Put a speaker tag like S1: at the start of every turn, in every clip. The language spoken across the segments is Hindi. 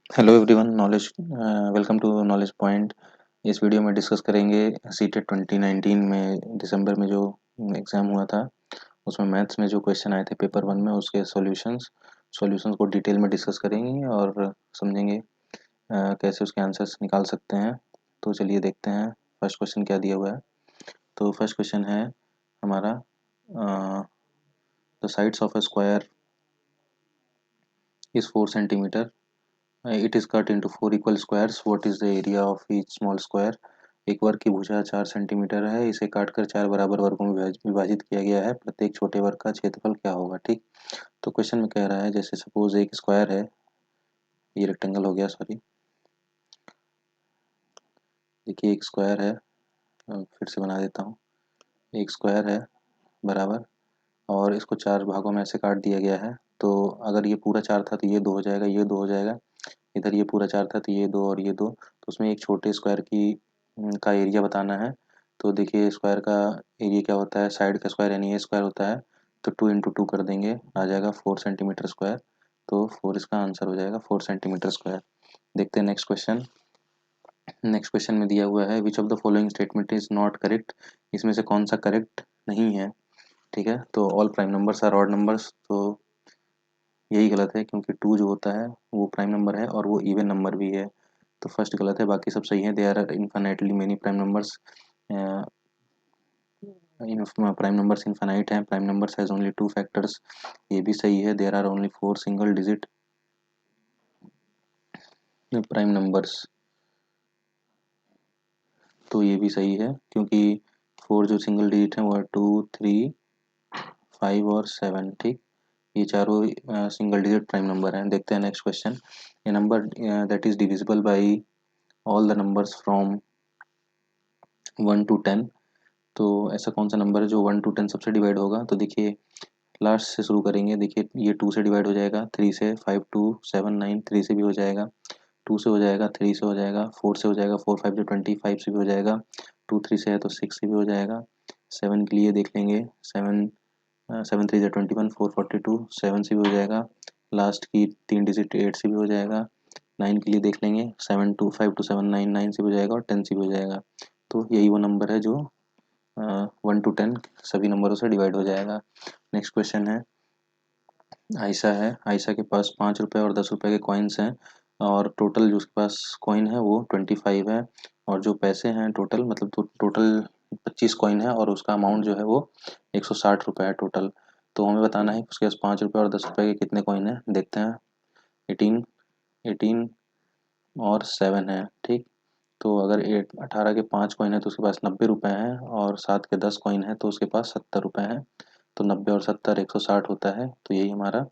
S1: Hello everyone knowledge welcome to knowledge point. इस वीडियो में डिस्कस करेंगे सीटेट 2019 में दिसंबर में जो एग्ज़ाम हुआ था उसमें मैथ्स में जो क्वेश्चन आए थे पेपर वन में उसके सॉल्यूशंस को डिटेल में डिस्कस करेंगे और समझेंगे कैसे उसके आंसर्स निकाल सकते हैं। तो चलिए देखते हैं फर्स्ट क्वेश्चन क्या दिया हुआ है। तो फर्स्ट क्वेश्चन है हमारा the sides of a square is 4 centimetre. It is cut into 4 equal squares. What is the area of each small square? एक वर्ग की भुजा 4 सेंटीमीटर है, इसे काटकर 4 बराबर वर्गों में विभाजित किया गया है। प्रत्येक छोटे वर्ग का क्षेत्रफल क्या होगा? ठीक। तो क्वेश्चन में कह रहा है जैसे सपोज एक स्क्वायर है, ये रेक्टेंगल हो गया, सॉरी। देखिए एक स्क्वायर है, फिर से बना देता हूँ। एक स्क्वायर है बराबर, और इसको 4 भागों में ऐसे काट दिया गया है। तो अगर ये पूरा 4 था तो ये 2 हो जाएगा, ये 2 हो जाएगा। इधर ये पूरा 4 था तो ये 2 और ये 2। तो उसमें एक छोटे स्क्वायर का एरिया बताना है। तो देखिए स्क्वायर का एरिया क्या होता है, साइड का स्क्वायर यानी ये स्क्वायर होता है। तो 2 × 2 कर देंगे, आ जाएगा 4 सेंटीमीटर स्क्वायर। तो 4 इसका आंसर हो जाएगा, 4 सेंटीमीटर स्क्वायर। देखते हैं नेक्स्ट क्वेश्चन। नेक्स्ट क्वेश्चन में दिया हुआ है which of the following statement is not correct. इसमें से कौन सा करेक्ट नहीं है? ठीक है, तो all prime numbers are odd numbers, तो यही गलत है क्योंकि 2 जो होता है वो प्राइम नंबर है और वो इवन नंबर भी है। तो फर्स्ट गलत है, बाकी सब सही है। There are infinitely many prime numbers. Prime numbers infinite हैं। Prime numbers has only 2 factors, ये भी सही है। There are only 4 single digit prime numbers, तो ये भी सही है क्योंकि 4 जो सिंगल डिजिट हैं वो है 2, 3, 5 और 7। ठीक, ये चारों सिंगल डिजिट प्राइम नंबर हैं। देखते हैं next question. A number that is divisible by all the numbers from 1 to 10। तो ऐसा कौन सा नंबर है जो 1 to 10 सबसे डिवाइड होगा? तो देखिए लास्ट से शुरू करेंगे। देखिए ये 2 से डिवाइड हो जाएगा, 3 से, 5 2 7 9, 3 से भी हो जाएगा, 2 से हो जाएगा, 3 से हो जाएगा, 4 से हो जाएगा, 4 5 से 20, 5 से भी हो जाएगा, 2 3 से है तो 6 से भी हो जाएगा। 7 के लिए देख लेंगे, 7 3 से 21, 4 42, 7 से भी हो जाएगा। लास्ट की 3 डिजिट 8 से भी हो जाएगा। 9 के लिए देख लेंगे, 7 2 5 2 7 9, 9 से भी हो जाएगा और 10 से भी हो जाएगा। तो यही वो नंबर है जो 1 to 10 सभी नंबरों से डिवाइड हो जाएगा। नेक्स्ट क्वेश्चन है, आयशा है। आयशा के पास 5 रुपये और 10 रुपये के कॉइन्स हैं और टोटल जो उसके पास कॉइन है वो 25 है। और जो पैसे हैं टोटल, मतलब तो टोटल 25 कॉइन है और उसका अमाउंट जो है वो 160 रुपये है टोटल। तो हमें बताना है कि उसके पास 5 रुपये और 10 रुपये के कितने कॉइन हैं। देखते हैं। 18, 18 और 7 है। ठीक, तो अगर 18 के 5 कॉइन है तो उसके पास 90 रुपये हैं, और 7 के 10 कॉइन है तो उसके पास 70 रुपये हैं। तो 90 और 70 160 होता है, तो यही हमारा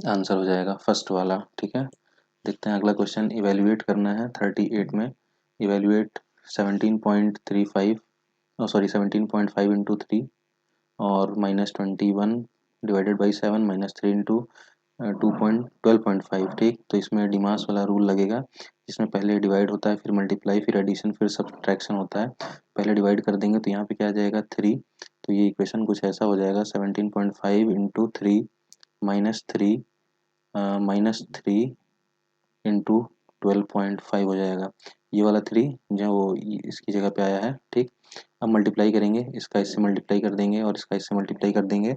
S1: आंसर हो जाएगा फर्स्ट वाला। ठीक है, देखते हैं अगला क्वेश्चन। इवेल्युएट करना है 38 में। इवेल्युएट 17.35, सॉरी 17.5 इंटू 3 और -21 डिवाइडेड बाई 7 -3 इंटू 12.5। ठीक, तो इसमें डिमास वाला रूल लगेगा, जिसमें पहले डिवाइड होता है, फिर मल्टीप्लाई, फिर एडिशन, फिर सब्ट्रैक्शन होता है। पहले डिवाइड कर देंगे तो यहाँ पे क्या आ जाएगा 3। तो ये इक्वेशन कुछ ऐसा हो जाएगा 17.5 इंटू 3 -3 -3 इंटू 12.5 हो जाएगा। ये वाला 3 जो वो इसकी जगह पे आया है। ठीक, अब मल्टीप्लाई करेंगे, इसका इससे मल्टीप्लाई कर देंगे और इसका इससे मल्टीप्लाई कर देंगे।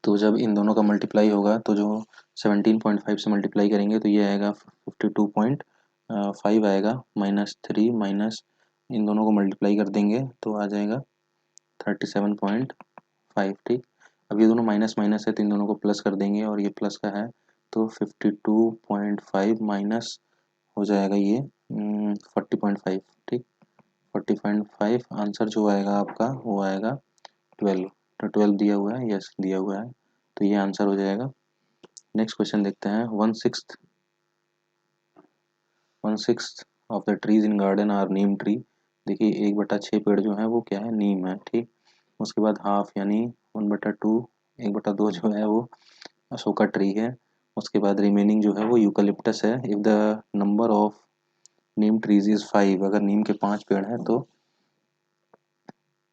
S1: तो जब इन दोनों का मल्टीप्लाई होगा तो जो 17.5 से मल्टीप्लाई करेंगे तो ये आएगा 52.5 आएगा, -3 माइनस इन दोनों को मल्टीप्लाई कर देंगे तो आ जाएगा 37.5। ठीक, अब ये दोनों माइनस माइनस है तो इन दोनों को प्लस कर देंगे और ये प्लस का है तो 52.5 माइनस हो जाएगा ये 40.5। ठीक, 40.5 आंसर जो आएगा आपका वो आएगा 12। तो 12 दिया हुआ है, यस दिया हुआ है, तो ये आंसर हो जाएगा। नेक्स्ट क्वेश्चन देखते हैं। 1/6 of the trees in garden are neem tree. देखिए 1/6 पेड़ जो है वो क्या है, नीम है। ठीक, उसके बाद हाफ यानी 1/2, 1/2 जो है वो अशोका ट्री है। उसके बाद रिमेनिंग जो है वो यूकलिप्टस है। If the number of Neem trees is 5, अगर नीम के 5 पेड़ हैं तो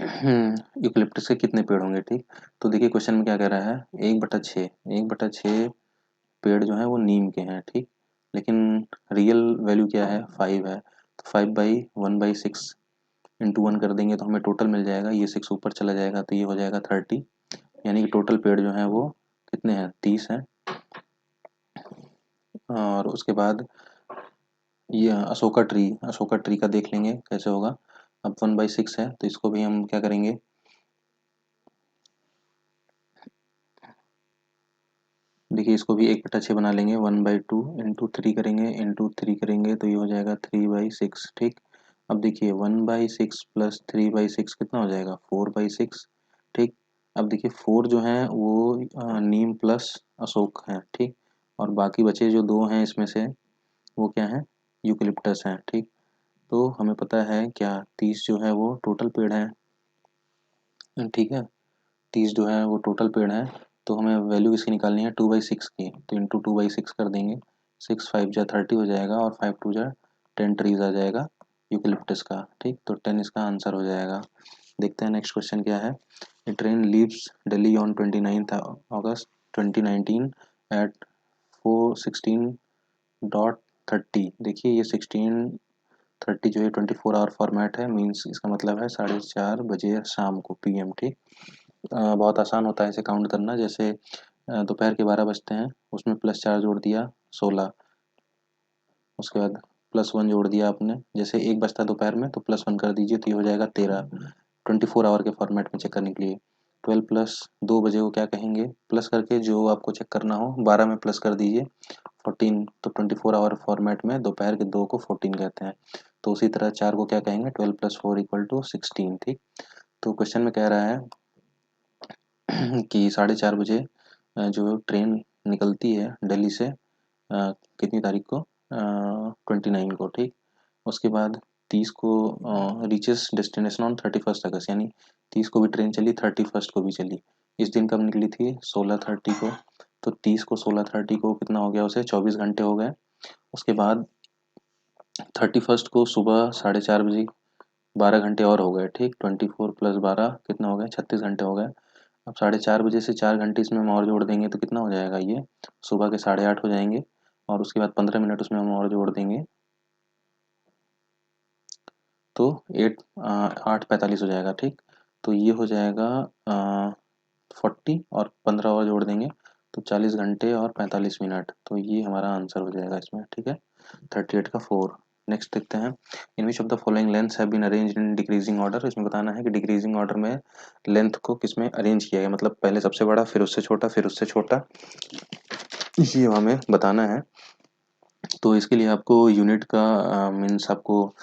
S1: यूकलिप्टस के कितने पेड़ होंगे? ठीक, तो देखिए क्वेश्चन में क्या कह रहा है, 1/6 पेड़ जो है वो नीम के हैं। ठीक, लेकिन रियल वैल्यू क्या है, 5 है। तो 5/1/6 इंटू 1 कर देंगे तो हमें टोटल मिल जाएगा, ये 6 ऊपर चला जाएगा तो ये हो जाएगा 30, यानी कि टोटल पेड़ जो हैं वो कितने हैं, 30 हैं। और उसके बाद ये अशोका ट्री का देख लेंगे कैसे होगा। अब 1/6 है तो इसको भी हम क्या करेंगे, देखिए इसको भी 1/6 बना लेंगे। 1/2 इंटू 3 करेंगे, इंटू 3 करेंगे तो ये हो जाएगा 3/6, ठीक। अब देखिए 1/6 प्लस 3/6 कितना हो जाएगा, 4/6, ठीक। अब देखिए 4 जो है वो नीम प्लस अशोक है, ठीक। और बाकी बचे जो दो हैं इसमें से वो क्या है, यूकलिप्टस हैं, ठीक। तो हमें पता है क्या, 30 जो है वो टोटल पेड़ है, ठीक है। 30 जो है वो टोटल पेड़ है। तो हमें वैल्यू किसकी निकालनी है, 2/6 की, तो इंटू 2/6 कर देंगे। 6×5 = 30 हो जाएगा और 5×2 = 10 ट्रीज आ जाएगा यूकलिप्टस का, ठीक। तो 10 इसका आंसर हो जाएगा। देखते हैं नेक्स्ट क्वेश्चन क्या है। A train leaves Delhi on 29 August 2019 at 4:16.30। देखिए ये 16:30 जो है 24 आवर फॉर्मेट है, मीन्स इसका मतलब है 4:30 शाम को, PM, ठीक। बहुत आसान होता है इसे काउंट करना। जैसे दोपहर के 12 बजते हैं, उसमें +4 जोड़ दिया 16, उसके बाद +1 जोड़ दिया आपने, जैसे 1 बजता है दोपहर में तो +1 कर दीजिए तो ये हो जाएगा 13, 24 आवर के फॉर्मेट में चेक करने के लिए। 12 प्लस 2 बजे को क्या कहेंगे, प्लस करके जो आपको चेक करना हो 12 में प्लस कर दीजिए 14, तो 24 आवर फॉर्मेट में दोपहर के 2 को 14 कहते हैं। तो उसी तरह 4 को क्या कहेंगे, 12 + 4 = 16, ठीक। तो क्वेश्चन में कह रहा है कि 4:30 बजे जो ट्रेन निकलती है दिल्ली से, कितनी तारीख को, 29 को, ठीक। उसके बाद 30 को रीचेस डेस्टिनेशन ऑन 31 अगस्त, यानी 30 को भी ट्रेन चली, 31 को भी चली। इस दिन कब निकली थी, 16:30 को। तो 30 को 16:30 को कितना हो गया, उसे 24 घंटे हो गए। उसके बाद 31 को सुबह 4:30 बजे 12 घंटे और हो गए, ठीक। 24 + 12 कितना हो गया, 36 घंटे हो गए। अब 4:30 बजे से 4 घंटे इसमें हम और जोड़ देंगे तो कितना हो जाएगा, ये सुबह के 8:30 हो जाएंगे। और उसके बाद 15 मिनट उसमें हम और जोड़ देंगे तो 8:45 हो जाएगा, ठीक। तो ये हो जाएगा 40, और 15 और जोड़ देंगे तो 40 घंटे और 45 मिनट। तो ये हमारा आंसर हो जाएगा इसमें, ठीक है। 38 का 4। नेक्स्ट देखते हैं। In which of the following lengths have been arranged in decreasing order. इसमें बताना है कि डिक्रीजिंग ऑर्डर में लेंथ को किस में अरेंज किया गया, मतलब पहले सबसे बड़ा, फिर उससे छोटा, फिर उससे छोटा, ये हमें बताना है। तो इसके लिए आपको यूनिट का मीन्स आपको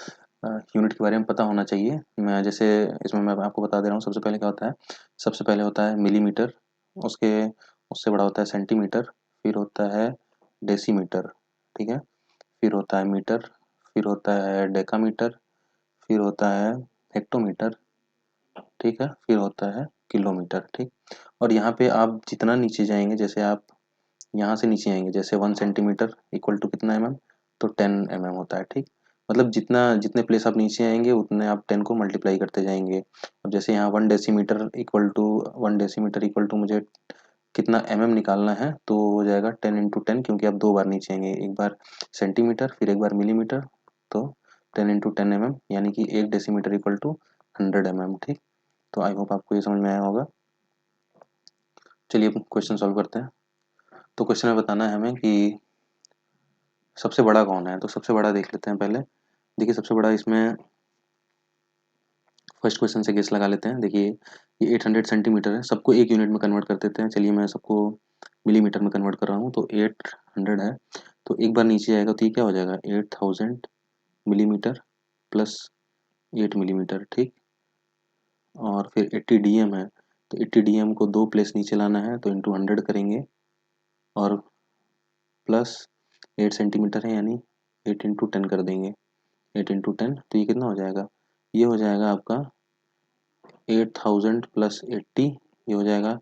S1: यूनिट के बारे में पता होना चाहिए। मैं जैसे इसमें मैं आपको बता दे रहा हूँ। सबसे पहले क्या होता है, सबसे पहले होता है मिलीमीटर, उसके उससे बड़ा होता है सेंटीमीटर, फिर होता है डेसीमीटर, ठीक है। फिर होता है मीटर, फिर होता है डेकामीटर, फिर होता है हेक्टोमीटर, ठीक है। फिर होता है किलोमीटर, ठीक। और यहाँ पे आप जितना नीचे जाएंगे, जैसे आप यहाँ से नीचे आएंगे, जैसे 1 सेंटीमीटर इक्वल टू कितना mm, तो 10 mm होता है, ठीक। मतलब जितना जितने प्लेस आप नीचे आएंगे उतने आप 10 को मल्टीप्लाई करते जाएंगे। अब जैसे यहाँ 1 डेसीमीटर इक्वल टू मुझे कितना निकालना है, तो हो जाएगा 10 × 10, क्योंकि आप दो बार नीचे आएंगे, एक बार सेंटीमीटर फिर एक बार मिलीमीटर। तो 10 × 10 mm, यानी कि 1 डेसीमीटर = 100 mm, ठीक। तो आई होप आपको ये समझ में आया होगा। चलिए क्वेश्चन सॉल्व करते हैं। तो क्वेश्चन में बताना है हमें कि सबसे बड़ा कौन है। तो सबसे बड़ा देख लेते हैं पहले। देखिए सबसे बड़ा इसमें फर्स्ट क्वेश्चन से गेस लगा लेते हैं। देखिए ये 800 सेंटीमीटर है, सबको एक यूनिट में कन्वर्ट कर देते हैं। चलिए मैं सबको मिलीमीटर में कन्वर्ट कर रहा हूँ। तो 800 है, तो एक बार नीचे आएगा तो ये क्या हो जाएगा, 8000 मिलीमीटर प्लस 8 मिलीमीटर, ठीक। और फिर 80 DM है, तो 80 DM को दो प्लेस नीचे लाना है तो इंटू 100 करेंगे, और प्लस 8 सेंटीमीटर है, यानी 8 × 10 कर देंगे। 8 × 10 तो ये कितना हो जाएगा, ये हो जाएगा आपका 8000 + 80, ये हो जाएगा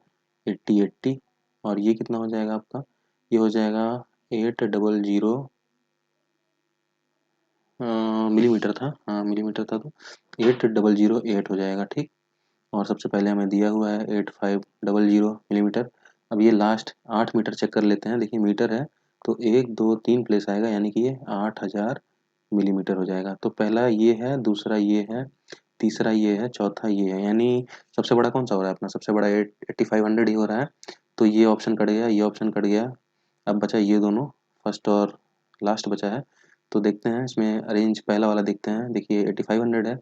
S1: 80 और ये कितना हो जाएगा आपका, ये हो जाएगा 800 मिलीमीटर था, हाँ मिलीमीटर था, तो 8008 हो जाएगा, ठीक। और सबसे पहले हमें दिया हुआ है 8500 मिलीमीटर। अब ये लास्ट 8 मीटर चेक कर लेते हैं। देखिए मीटर है तो 1 2 3 प्लेस आएगा, यानी कि ये 8000 मिलीमीटर हो जाएगा। तो पहला ये है, दूसरा ये है, तीसरा ये है, चौथा ये है, यानी सबसे बड़ा कौन सा हो रहा है अपना? सबसे बड़ा 8500 ही हो रहा है। तो ये ऑप्शन कट गया, ये ऑप्शन कट गया। अब बचा ये दोनों, फर्स्ट और लास्ट बचा है। तो देखते हैं इसमें अरेंज, पहला वाला देखते हैं। देखिए 8500 है।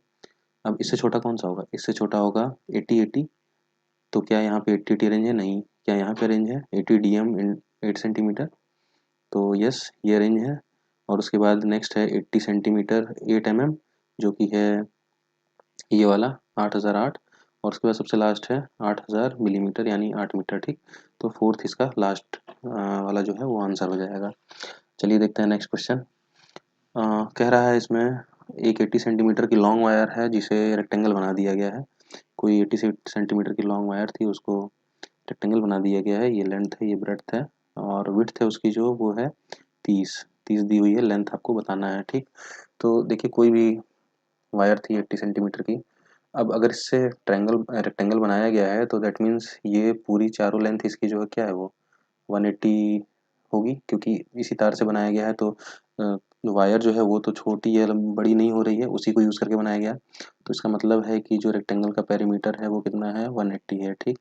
S1: अब इससे छोटा कौन सा होगा? इससे छोटा होगा 8080। तो क्या यहाँ पे 8080 रेंज है? नहीं। क्या यहाँ पे रेंज है? 80 DM इन 8 सेंटीमीटर। तो यस, ये रेंज है। और उसके बाद नेक्स्ट है 80 सेंटीमीटर 8 mm, जो कि है ये वाला 8008। और उसके बाद सबसे लास्ट है 8000 मिलीमीटर, यानी 8 मीटर, ठीक। तो फोर्थ इसका लास्ट वाला जो है वो आंसर हो जाएगा। चलिए देखते हैं नेक्स्ट क्वेश्चन। कह रहा है इसमें एक 80 सेंटीमीटर की लॉन्ग वायर है जिसे रेक्टेंगल बना दिया गया है। कोई 80 सेंटीमीटर की लॉन्ग वायर थी, उसको रेक्टेंगल बना दिया गया है। ये लेंथ है, ये ब्रेड्थ है, और विड्थ है उसकी जो वो है 30 30 दी हुई है। लेंथ आपको बताना है, ठीक। तो देखिए कोई भी वायर थी 80 सेंटीमीटर की। अब अगर इससे ट्रायंगल रेक्टेंगल बनाया गया है तो दैट मीन्स ये पूरी चारों लेंथ इसकी जो है क्या है वो 180 होगी, क्योंकि इसी तार से बनाया गया है। तो वायर जो है वो तो छोटी है, बड़ी नहीं हो रही है, उसी को यूज़ करके बनाया गया। तो इसका मतलब है कि जो रेक्टेंगल का पेरीमीटर है वो कितना है? 180 है, ठीक।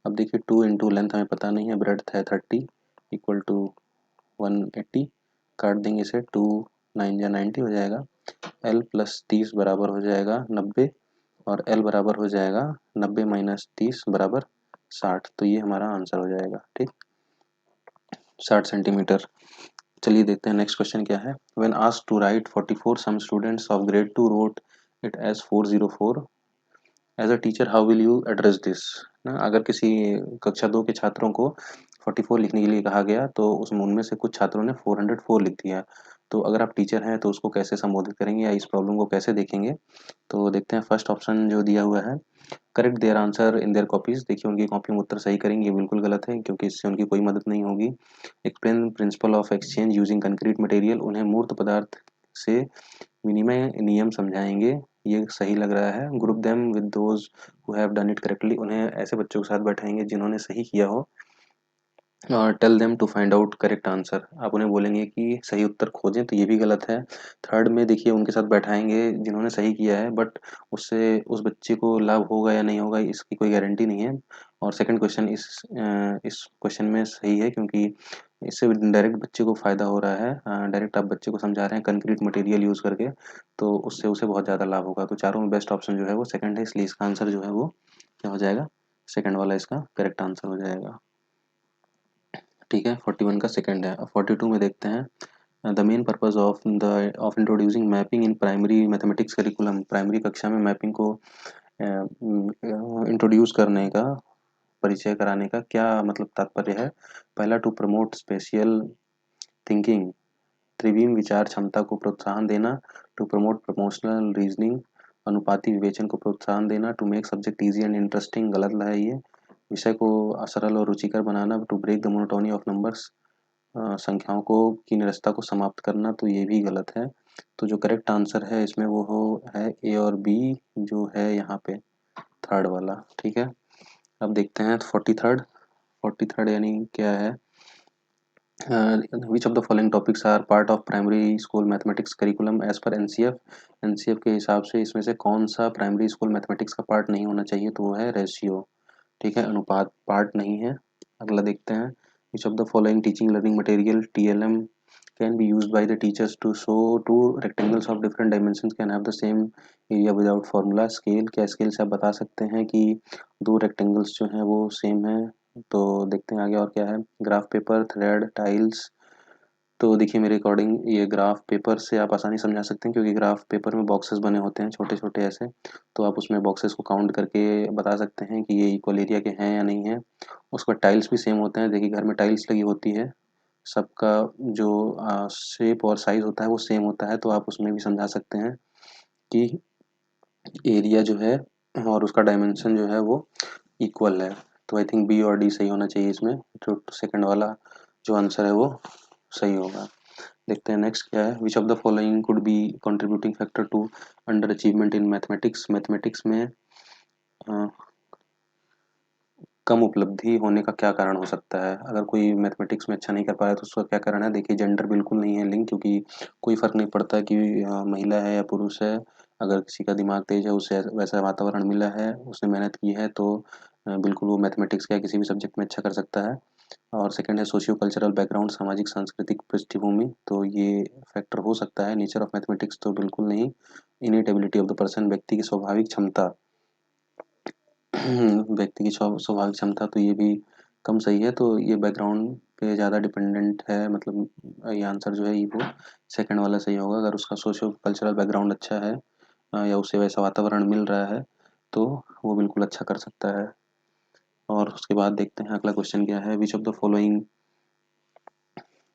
S1: अब देखिए 2 इंटू लेंथ हमें पता नहीं है, ब्रेड्थ है 30 इक्वल टू 180। काट देंगे इसे, 2 9 या 90 हो जाएगा। L प्लस 30 बराबर हो जाएगा 90, और L बराबर हो जाएगा 90 माइनस 30 बराबर 60। तो ये हमारा आंसर हो जाएगा, ठीक, 60 सेंटीमीटर। चलिए देखते हैं नेक्स्ट क्वेश्चन क्या है। When asked to write 44, some students of grade 2 wrote it as 404। As a teacher how will you address this ना? अगर किसी कक्षा 2 के छात्रों को 44 लिखने के लिए कहा गया तो उसमें उनमें से कुछ छात्रों ने 404 लिख दिया। तो अगर आप टीचर हैं तो उसको कैसे संबोधित करेंगे या इस प्रॉब्लम को कैसे देखेंगे? तो देखते हैं फर्स्ट ऑप्शन जो दिया हुआ है, correct their answer in their copies. देखिए उनकी कॉपी में उत्तर सही करेंगे, ये बिल्कुल गलत है क्योंकि इससे उनकी कोई मदद नहीं होगी। Explain principle of exchange using concrete material. उन्हें मूर्त पदार्थ से विनिमय नियम समझाएंगे, ये सही लग रहा है। Group them with those who have done it correctly. उन्हें ऐसे बच्चों के साथ बैठाएंगे जिन्होंने सही किया हो। और tell them to find out correct answer. आप उन्हें बोलेंगे कि सही उत्तर खोजें, तो ये भी गलत है। थर्ड में देखिए उनके साथ बैठाएंगे जिन्होंने सही किया है, बट उससे उस बच्चे को लाभ होगा या नहीं होगा इसकी कोई गारंटी नहीं है। और सेकंड क्वेश्चन इस क्वेश्चन में सही है क्योंकि इससे डायरेक्ट बच्चे को फ़ायदा हो रहा है। डायरेक्ट आप बच्चे को समझा रहे हैं कंक्रीट मटेरियल यूज़ करके, तो उससे उसे बहुत ज़्यादा लाभ होगा। तो चारों में बेस्ट ऑप्शन जो है वो सेकंड है, इसलिए इसका आंसर जो है वो क्या हो जाएगा? सेकंड वाला इसका करेक्ट आंसर हो जाएगा, ठीक है। 41 का सेकंड है। अब 42 में देखते हैं। The main purpose of introducing mapping in primary mathematics curriculum. Primary कक्षा में मैपिंग को इंट्रोड्यूस करने का, परिचय कराने का क्या मतलब तात्पर्य है? पहला, टू प्रमोट स्पेशियल थिंकिंग, त्रिविम विचार क्षमता को प्रोत्साहन देना। टू प्रमोट प्रमोशनल रीजनिंग, अनुपाती विवेचन को प्रोत्साहन देना। To make subject easy and interesting, गलत है ये। विषय को सरल और रुचिकर बनाना। To break the monotony of numbers, संख्याओं को की निरस्ता को समाप्त करना, तो ये भी गलत है। तो जो करेक्ट आंसर है इसमें वो है ए और बी, जो है यहाँ पे थर्ड वाला, ठीक है। अब देखते हैं 43rd। 43rd यानी क्या है? Which of the following topics are part of primary school mathematics curriculum as per NCF. NCF के हिसाब से इसमें से कौन सा प्राइमरी स्कूल मैथमेटिक्स का पार्ट नहीं होना चाहिए? तो वो है रेशियो, ठीक है, अनुपात पार्ट नहीं है। अगला देखते हैं। Which of the following teaching learning material TLM can be used by the teachers to show two rectangles of different dimensions can have the same area without formula. Scale, क्या स्केल से आप बता सकते हैं कि दो रेक्टेंगल्स जो हैं वो सेम हैं? तो देखते हैं आगे और क्या है। Graph paper, thread, tiles. तो देखिए मेरे अकॉर्डिंग ये ग्राफ पेपर से आप आसानी समझा सकते हैं क्योंकि ग्राफ पेपर में बॉक्सेस बने होते हैं छोटे छोटे ऐसे, तो आप उसमें बॉक्सेस को काउंट करके बता सकते हैं कि ये इक्वल एरिया के हैं या नहीं है। उसके बाद टाइल्स भी सेम होते हैं। देखिए घर में टाइल्स लगी होती है, सबका जो शेप और साइज होता है वो सेम होता है, तो आप उसमें भी समझा सकते हैं कि एरिया जो है और उसका डायमेंशन जो है वो इक्वल है। तो आई थिंक बी और डी सही होना चाहिए इसमें, जो सेकंड वाला जो आंसर है वो सही होगा। देखते हैं नेक्स्ट क्या है। Which of the following could be contributing factor to underachievement in mathematics. Mathematics में कम उपलब्धि होने का क्या कारण हो सकता है? अगर कोई मैथमेटिक्स में अच्छा नहीं कर पा रहा है तो उसका क्या कारण है? देखिए जेंडर बिल्कुल नहीं है लिंक, क्योंकि कोई फ़र्क नहीं पड़ता कि महिला है या पुरुष है। अगर किसी का दिमाग तेज़ है, उसे वैसा वातावरण मिला है, उसने मेहनत की है तो बिल्कुल वो मैथमेटिक्स या किसी भी सब्जेक्ट में अच्छा कर सकता है। और सेकंड है सोशियो कल्चरल बैकग्राउंड, सामाजिक सांस्कृतिक पृष्ठभूमि, तो ये फैक्टर हो सकता है। नेचर ऑफ मैथमेटिक्स तो बिल्कुल नहीं। इनेट एबिलिटी ऑफ द पर्सन, व्यक्ति की स्वाभाविक क्षमता व्यक्ति की स्वाभाविक क्षमता, तो ये भी कम सही है। तो ये बैकग्राउंड पे ज़्यादा डिपेंडेंट है, मतलब ये आंसर जो है ये वो सेकंड वाला सही होगा। अगर उसका सोशियो कल्चरल बैकग्राउंड अच्छा है या उसे वैसा वातावरण मिल रहा है तो वो बिल्कुल अच्छा कर सकता है। और उसके बाद देखते हैं अगला क्वेश्चन क्या है। Which of the following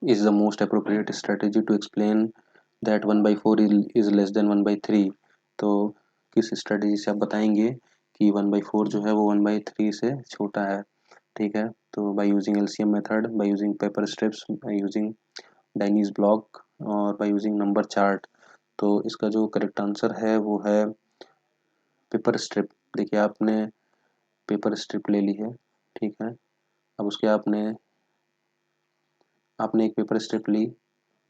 S1: is the most appropriate strategy to explain that 1/4 is less than 1/3। तो किस स्ट्रेटेजी से आप बताएंगे कि 1/4 जो है वो 1/3 से छोटा है। ठीक है, तो by using LCM method, by using paper strips, by using dienes block और बाय यूजिंग नंबर चार्ट। तो इसका जो करेक्ट आंसर है वो है पेपर स्ट्रिप। देखिए आपने पेपर स्ट्रिप ले ली है, ठीक है। अब उसके आपने एक पेपर स्ट्रिप ली,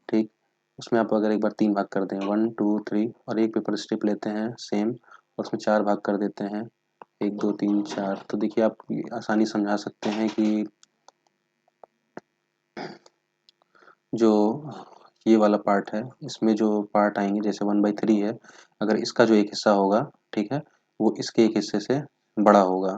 S1: ठीक। उसमें आप अगर एक बार 3 भाग कर दें, 1 2 3, और एक पेपर स्ट्रिप लेते हैं सेम और उसमें 4 भाग कर देते हैं, 1 2 3 4, तो देखिए आप आसानी समझा सकते हैं कि जो ये वाला पार्ट है इसमें जो पार्ट आएंगे, जैसे 1/3 है, अगर इसका जो एक हिस्सा होगा, ठीक है, वो इसके एक हिस्से से बड़ा होगा,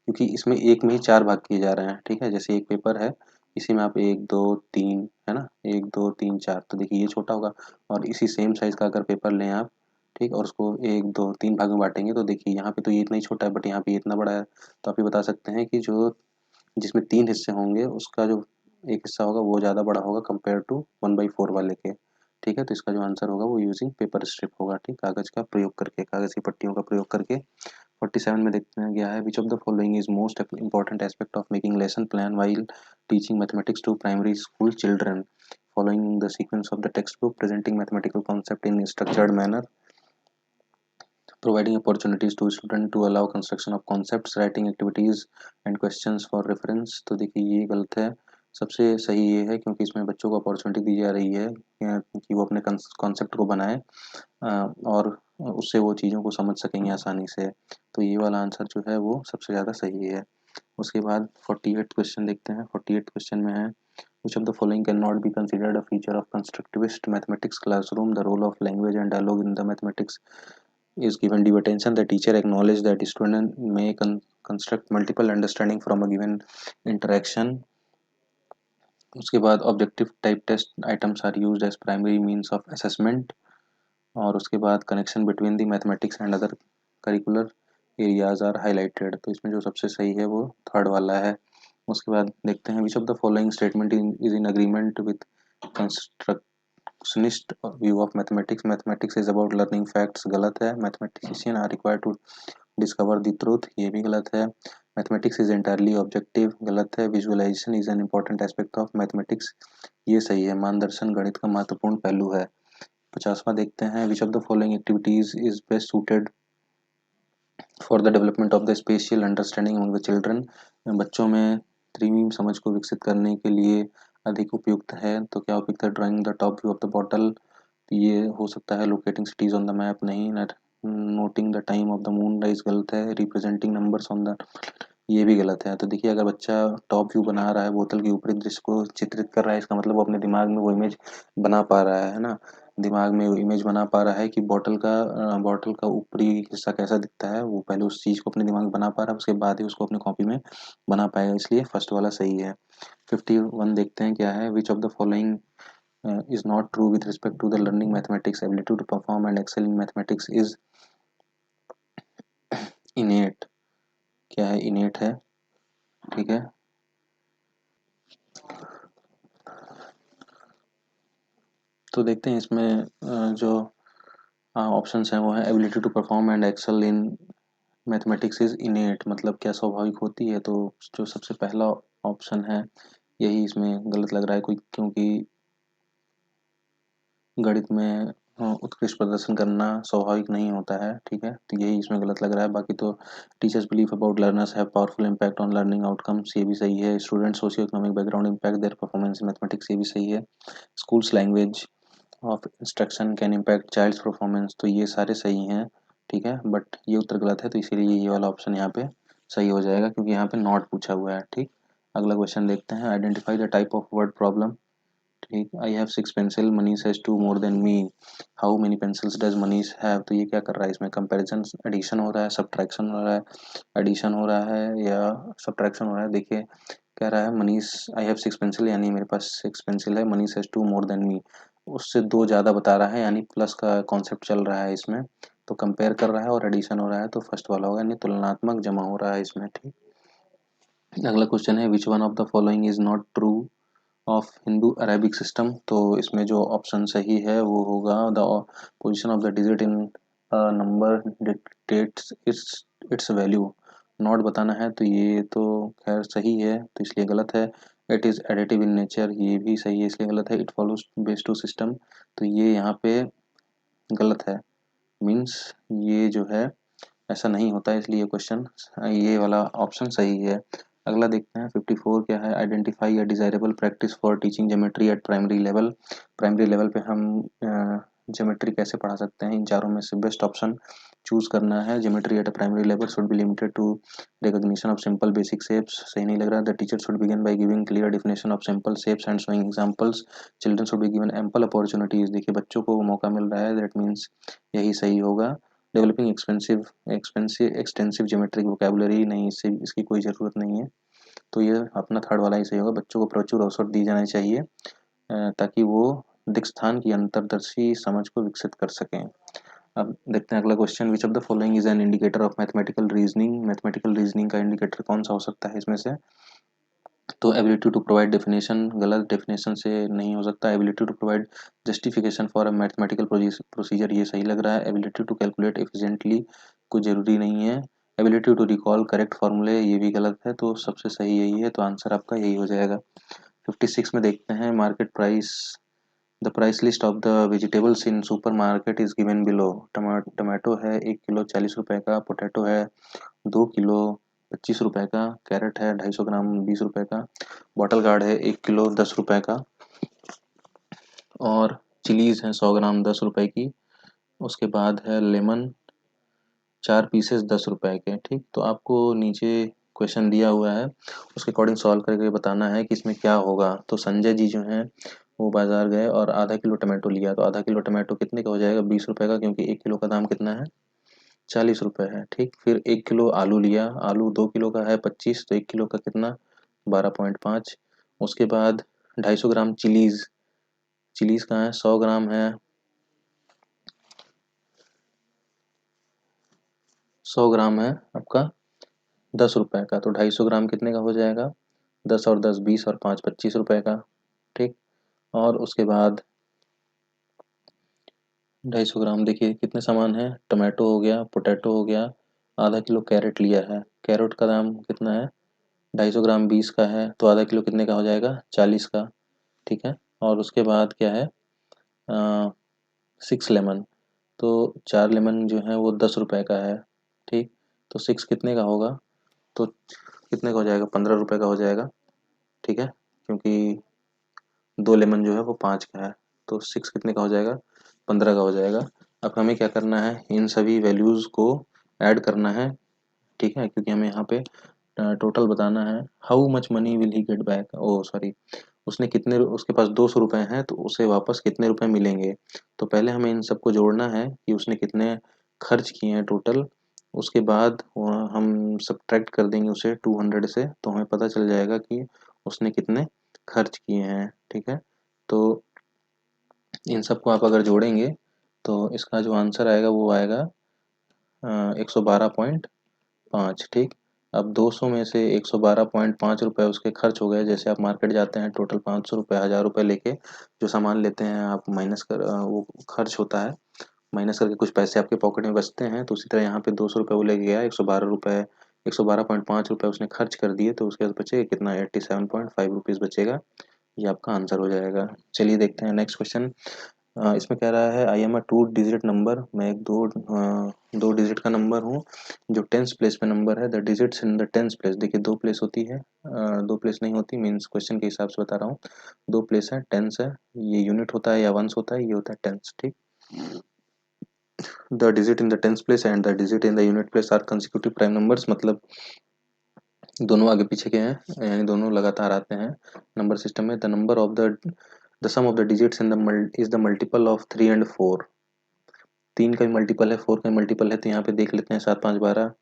S1: क्योंकि इसमें एक में ही 4 भाग किए जा रहे हैं। ठीक है, जैसे एक पेपर है, इसी में आप 1 2 3, है ना, 1 2 3 4, तो देखिए ये छोटा होगा। और इसी सेम साइज़ का अगर पेपर लें आप, ठीक, और उसको 1 2 3 भाग में बाँटेंगे तो देखिए यहाँ पे तो ये इतना ही छोटा है, बट यहाँ पे ये इतना बड़ा है। तो आप ये बता सकते हैं कि जो जिसमें 3 हिस्से होंगे उसका जो एक हिस्सा होगा वो ज़्यादा बड़ा होगा कंपेयर टू 1/4 वाले के। ठीक है, तो इसका जो आंसर होगा वो यूजिंग पेपर स्ट्रिप होगा, ठीक, कागज़ का प्रयोग करके, कागज़ की पट्टियों का प्रयोग करके। 47 में देखते हैं क्या है। Which of the following is most important aspect of making lesson plan while teaching mathematics to primary school children, following the sequence of the textbook, presenting mathematical concept in structured manner, providing opportunities to student to allow construction of concepts, writing activities and questions for reference। तो देखिए ये गलत है। सबसे सही ये है, क्योंकि इसमें बच्चों को अपॉर्चुनिटी दी जा रही है कि वो अपने कॉन्सेप्ट को बनाए और उससे वो चीज़ों को समझ सकेंगे आसानी से। तो ये वाला आंसर जो है वो सबसे ज़्यादा सही है। उसके बाद 48 क्वेश्चन देखते हैं। 48 क्वेश्चन में है which of the following cannot be considered a feature of constructivist mathematics classroom, the role of language and dialogue in the mathematics is given due attention, the teacher acknowledge that student may construct multiple understanding from a given interaction। उसके बाद objective type test items are used as primary means of assessment. और उसके बाद connection between the mathematics and other curricular areas are highlighted. तो इसमें जो सबसे सही है वो थर्ड वाला है। उसके बाद देखते हैं which of the following statement is in agreement with constructionist view of mathematics, mathematics is about learning facts, गलत है। Mathematician are required to discover the truth, ये भी गलत है। मैथमेटिक्स इज एंटायरली ऑब्जेक्टिव, गलत है। Visualisation is an important aspect of mathematics, ये सही है। मानदर्शन गणित का महत्वपूर्ण पहलू है। 50वां देखते हैं which of the following activities is best suited for the development of the spatial understanding among the children, बच्चों में त्रिमी समझ को विकसित करने के लिए अधिक उपयुक्त है। तो क्या उपयुक्त है? Drawing the top view of the bottle, ये हो सकता है। Locating cities on the map, नहीं। Noting the time of the moon rise, गलत है। रिप्रेजेंटिंग नंबर्स ऑन द, ये भी गलत है। तो देखिए अगर बच्चा टॉप व्यू बना रहा है, बोतल के ऊपरी दृश्य को चित्रित कर रहा है, इसका मतलब वो अपने दिमाग में वो इमेज बना पा रहा है ना, दिमाग में वो इमेज बना पा रहा है कि बॉटल का ऊपरी हिस्सा कैसा दिखता है। वो पहले उस चीज़ को अपने दिमाग में बना पा रहा है, उसके बाद ही उसको अपनी कॉपी में बना पाएगा, इसलिए फर्स्ट वाला सही है। 51 देखते हैं क्या है। Which of the following is not true with respect to the learning mathematics, ability to perform and excel in mathematics is innate, क्या है? innate है, ठीक है। तो देखते हैं इसमें जो ऑप्शंस हैं वो है ability to perform and excel in mathematics is innate, मतलब क्या स्वाभाविक होती है। तो जो सबसे पहला ऑप्शन है यही इसमें गलत लग रहा है, कोई, क्योंकि गणित में उत्कृष्ट प्रदर्शन करना स्वाभाविक नहीं होता है, ठीक है, तो यही इसमें गलत लग रहा है। बाकी तो teachers believe about learners have powerful impact on learning outcomes, ये भी सही है। Student socio economic background impact their performance in mathematics, ये भी सही है। Schools language of instruction can impact child's performance, तो ये सारे सही हैं, ठीक है, बट ये उत्तर गलत है, तो इसीलिए ये वाला ऑप्शन यहाँ पे सही हो जाएगा, क्योंकि यहाँ पे नॉट पूछा हुआ है, ठीक। अगला क्वेश्चन देखते हैं, identify the type of word problem, ठीक। I have 6 pencil, Manish has 2 more than me, how many pencils does Manish have, तो ये क्या कर रहा है, इसमें कंपैरिजन एडिशन हो रहा है, सब्ट्रैक्शन हो रहा है, एडिशन हो रहा है या सब्ट्रैक्शन हो रहा है। देखिए कह रहा है मनीष, आई हैव 6 पेंसिल, यानी मेरे पास 6 पेंसिल है, मनीष हैज 2 मोर देन मी, उससे 2 ज़्यादा बता रहा है, यानी प्लस का कॉन्सेप्ट चल रहा है इसमें, तो कंपेयर कर रहा है और एडिशन हो रहा है, तो फर्स्ट वाला होगा, यानी तुलनात्मक जमा हो रहा है इसमें, ठीक। अगला क्वेश्चन है, which one of the following is not true of Hindu Arabic system, तो इसमें जो ऑप्शन सही है वो होगा the position of the digit in number dictates it's it's value, not बताना है, तो ये तो खैर सही है, तो इसलिए गलत है। It is additive in nature, ये भी सही है, इसलिए गलत है। It follows base two system, तो ये यहाँ पे गलत है, मीन्स ये जो है ऐसा नहीं होता है, इसलिए क्वेश्चन ये वाला ऑप्शन सही है। अगला देखते हैं 54 क्या है, identify a desirable practice for teaching geometry eight primary level, primary level पे हम ज्योमेट्री कैसे पढ़ा सकते हैं, इन चारों में से बेस्ट ऑप्शन चूज करना है। Geometry at a primary level should be limited to recognition of simple basic shapes, सही नहीं लग रहा है। The teacher should begin by giving clear definition of simple shapes and showing examples, children should be given ample opportunities, देखिए बच्चों को मौका मिल रहा है, दैट मीन्स यही सही होगा। Developing expensive extensive geometric vocabulary, नहीं, इससे इसकी कोई ज़रूरत नहीं है, तो ये अपना थर्ड वाला ही सही होगा। बच्चों को प्रचुर अवसर दिए जाने चाहिए ताकि वो दिक्स्थान की अंतर्दर्शी समझ को विकसित कर सकें। अब देखते हैं अगला question, which of the following is an indicator of mathematical reasoning, mathematical reasoning का इंडिकेटर कौन सा हो सकता है इसमें से, तो एबिलिटी टू प्रोवाइड डेफिनेशन, गलत, डेफिनेशन से नहीं हो सकता। Ability to provide justification for a mathematical procedure, ये सही लग रहा है। एबिलिटी टू कैलकुलेट एफिशिएंटली, कुछ जरूरी नहीं है। एबिलिटी टू रिकॉल करेक्ट फार्मूले, ये भी गलत है, तो सबसे सही यही है, तो आंसर आपका यही हो जाएगा। 56 में देखते हैं, market price, the price list of the vegetables in super market is given below, tomato है 1 किलो 40 रुपए का, पोटैटो है 2 किलो 25 रुपए का, कैरेट है 250 ग्राम 20 रुपए का, बॉटल गार्ड है 1 किलो 10 रुपए का, और चिलीज है 100 ग्राम 10 रुपए की, उसके बाद है लेमन 4 पीसेस 10 रुपए के, ठीक। तो आपको नीचे क्वेश्चन दिया हुआ है, उसके अकॉर्डिंग सॉल्व करके बताना है कि इसमें क्या होगा। तो संजय जी जो हैं वो बाजार गए और आधा किलो टमाटो लिया, तो आधा किलो टमाटो कितने का हो जाएगा, 20 रुपए का, क्योंकि 1 किलो का दाम कितना है, 40 रुपए है, ठीक। फिर 1 किलो आलू लिया, आलू 2 किलो का है 25, तो 1 किलो का कितना, 12.5। उसके बाद 250 ग्राम चिलीज, चिलीज कहाँ है, 100 ग्राम है, 100 ग्राम है आपका 10 रुपए का, तो 250 ग्राम कितने का हो जाएगा, 10 और 10 20 और 5 25 रुपए का, ठीक। और उसके बाद 250 ग्राम, देखिए कितने सामान है, टमाटो हो गया, पोटैटो हो गया, आधा किलो कैरेट लिया है, कैरेट का दाम कितना है, 250 ग्राम 20 का है, तो आधा किलो कितने का हो जाएगा, 40 का, ठीक है। और उसके बाद क्या है, 6 लेमन, तो 4 लेमन जो है वो 10 रुपए का है, ठीक। तो 6 कितने का होगा, तो कितने का हो जाएगा, 15 रुपए का हो जाएगा, ठीक है, क्योंकि 2 लेमन जो है वो 5 का है, तो 6 कितने का हो जाएगा, 15 का हो जाएगा। अब हमें क्या करना है, इन सभी वैल्यूज़ को ऐड करना है, ठीक है, क्योंकि हमें यहाँ पे टोटल बताना है। How much money will he get back, oh sorry, उसने कितने, उसके पास 200 रुपये हैं, तो उसे वापस कितने रुपए मिलेंगे। तो पहले हमें इन सबको जोड़ना है कि उसने कितने खर्च किए हैं टोटल, उसके बाद हम सब्ट्रैक्ट कर देंगे उसे 200 से, तो हमें पता चल जाएगा कि उसने कितने खर्च किए हैं, ठीक है। तो इन सबको आप अगर जोड़ेंगे तो इसका जो आंसर आएगा वो आएगा 112.5, ठीक। अब 200 में से 112.5 रुपये उसके खर्च हो गए, जैसे आप मार्केट जाते हैं टोटल 500 रुपये 1000 रुपये लेके जो सामान लेते हैं आप, माइनस कर वो खर्च होता है, माइनस करके कुछ पैसे आपके पॉकेट में बचते हैं, तो उसी तरह यहाँ पे 200 रुपये वो लेके गया, 112 रुपये 112.5 रुपये उसने खर्च कर दिए, तो उसके बाद बचेगा कितना, 87.5 रुपीज़ बचेगा, ये आपका आंसर हो जाएगा। चलिए देखते हैं नेक्स्ट क्वेश्चन, इसमें कह रहा है I am a 2 digit number, मैं एक 2 डिजिट का नंबर हूँ जो टेंस प्लेस पे नंबर है। The digits in the tens place, देखिए 2 प्लेस होती है, 2 प्लेस नहीं होती, मीन्स क्वेश्चन के हिसाब से बता रहा हूँ। 2 प्लेस है, टेंस है, ये यूनिट होता है या वंस होता है, ये होता है टेंस, ठीक। The digit in the tens place and the digit in the unit place are consecutive prime numbers, मतलब दोनों आगे पीछे के हैं, यानी दोनों लगातार आते हैं नंबर सिस्टम में। The number of the sum of the digits in the is the multiple of 3 and 4। 3 का भी मल्टीपल है, 4 का भी मल्टीपल है, तो यहाँ पे देख लेते हैं 7 5 12,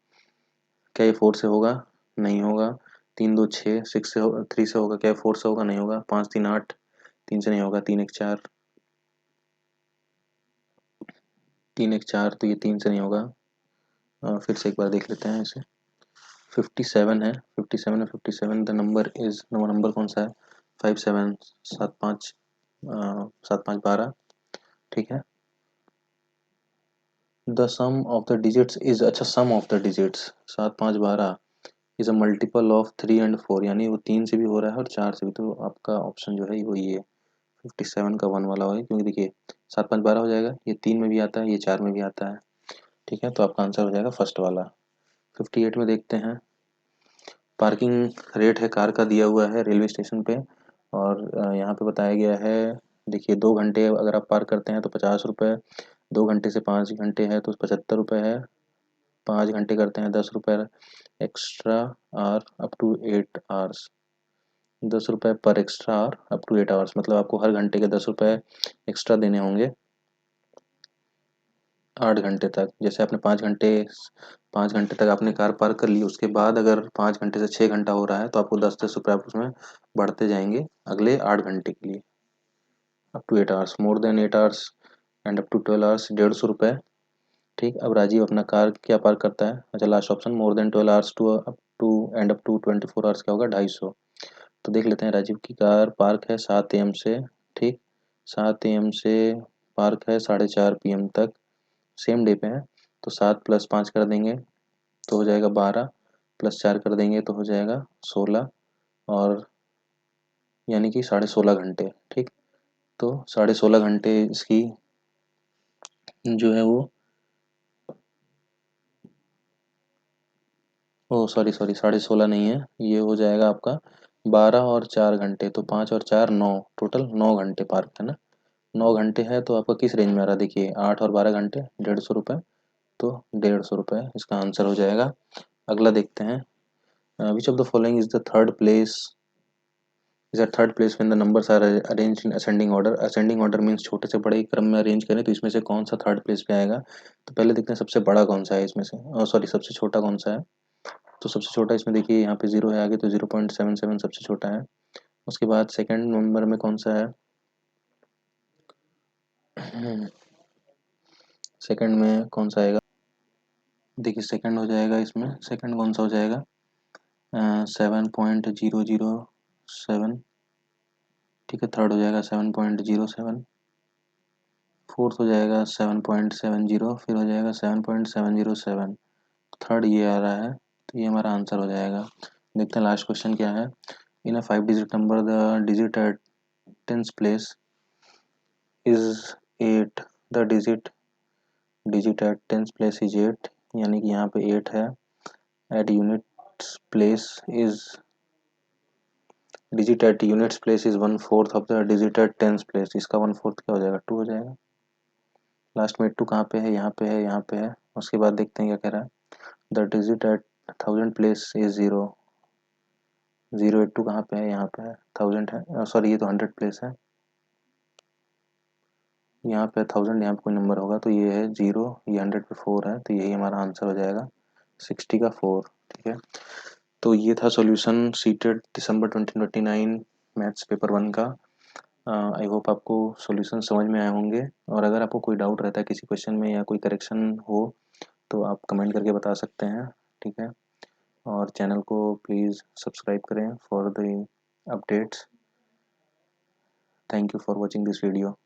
S1: क्या ये 4 से होगा? नहीं होगा। 3 2 6, 6 से 3 से होगा क्या? 4 से होगा? नहीं होगा। 5 3 8, 3 से नहीं होगा। 3 1 4, 3 1 4, तो ये 3 से नहीं होगा। फिर से एक बार देख लेते हैं इसे। 57 है, 57 है, 57 द नंबर इज, नंबर कौन सा है? 5 7 7 5, 7 5 12, ठीक है। The sum of the digits is, अच्छा sum of the digits 7 5 12 is a multiple of 3 and 4, यानी वो 3 से भी हो रहा है और 4 से भी, तो आपका ऑप्शन जो है वो ये 57 का 1 वाला होगा, क्योंकि देखिए 7 5 12 हो जाएगा, ये 3 में भी आता है, ये 4 में भी आता है, ठीक है। तो आपका आंसर हो जाएगा फर्स्ट वाला। 58 में देखते हैं, पार्किंग रेट है कार का दिया हुआ है रेलवे स्टेशन पे, और यहाँ पे बताया गया है, देखिए 2 घंटे अगर आप पार्क करते हैं तो 50 रुपये, 2 घंटे से 5 घंटे है तो 75 रुपये है, 5 घंटे करते हैं 10 रुपये एक्स्ट्रा, और अप टू 8 आवर्स 10 रुपये per extra hour up to 8 hours, मतलब आपको हर घंटे के 10 रुपये एक्स्ट्रा देने होंगे 8 घंटे तक। जैसे आपने 5 घंटे तक आपने कार पार्क कर ली, उसके बाद अगर 5 घंटे से 6 घंटा हो रहा है तो आपको 10 10 रुपये आप उसमें बढ़ते जाएंगे अगले 8 घंटे के लिए, up to 8 hours, more than 8 hours and up to 12 hours 150 रुपये, ठीक। अब राजीव अपना कार क्या पार्क करता है? अच्छा last option, more than 12 hours to up to 24 hours, क्या होगा? 250। तो देख लेते हैं, राजीव की कार पार्क है 7 AM से, ठीक, 7 AM से पार्क है 4:30 PM तक, सेम डे पे है, तो 7 + 5 कर देंगे तो हो जाएगा 12, +4 कर देंगे तो हो जाएगा 16, और यानी कि 16.5 घंटे, ठीक। तो 16.5 घंटे इसकी जो है वो, ओ सॉरी सॉरी, 16.5 नहीं है, ये हो जाएगा आपका 12 और 4 घंटे, तो 5 और 4 9, टोटल 9 घंटे पार्क है ना। 9 घंटे है तो आपका किस रेंज में आ रहा है? देखिए 8 और 12 घंटे 150 रुपये, तो 150 रुपये इसका आंसर हो जाएगा। अगला देखते हैं, which of the following is the third place, is a third place when the numbers are arranged in ascending order. Ascending order means छोटे से बड़े क्रम में अरेंज करें, तो इसमें से कौन सा थर्ड प्लेस पे आएगा? तो पहले देखते हैं सबसे बड़ा कौन सा है इसमें से, सॉरी सबसे छोटा कौन सा है। तो सबसे छोटा इसमें देखिए यहाँ पे 0 है आगे, तो 0.77 सबसे छोटा है। उसके बाद सेकंड नंबर में कौन सा है? सेकंड में कौन सा आएगा? देखिए सेकंड हो जाएगा, इसमें सेकंड कौन सा हो जाएगा? 7.007, ठीक है। थर्ड हो जाएगा 7.07, फोर्थ हो जाएगा 7.70, फिर हो जाएगा 7.707, थर्ड ये आ रहा है, तो ये हमारा आंसर हो जाएगा। देखते हैं लास्ट क्वेश्चन क्या है। In a 5 digit number the digit at tens place is 8, the digit at tens place is 8, यानी कि यहाँ पे 8 है। At units place is, digit at units place is 1/4 of the digit at tens place, इसका 1/4 क्या हो जाएगा? 2 हो जाएगा। लास्ट में 2 कहाँ पे है? यहाँ पे है, यहाँ पे है। उसके बाद देखते हैं क्या कह रहा है। The digit at 1000 place is 0, 082 कहाँ पे है? यहाँ पे है। 1000 है, सॉरी ये तो 100 प्लेस है, यहाँ पे 1000, यहाँ पे कोई नंबर होगा, तो ये है 0, ये 100 पे 4 है, तो यही हमारा आंसर हो जाएगा 60 का 4, ठीक है। तो ये था सॉल्यूशन सीटेड दिसंबर 2029 मैथ्स पेपर 1 का। आई होप आपको सॉल्यूशन समझ में आए होंगे, और अगर आपको कोई डाउट रहता है किसी क्वेश्चन में या कोई करेक्शन हो तो आप कमेंट करके बता सकते हैं, ठीक है। और चैनल को प्लीज़ सब्सक्राइब करें for the updates. Thank you for watching this video.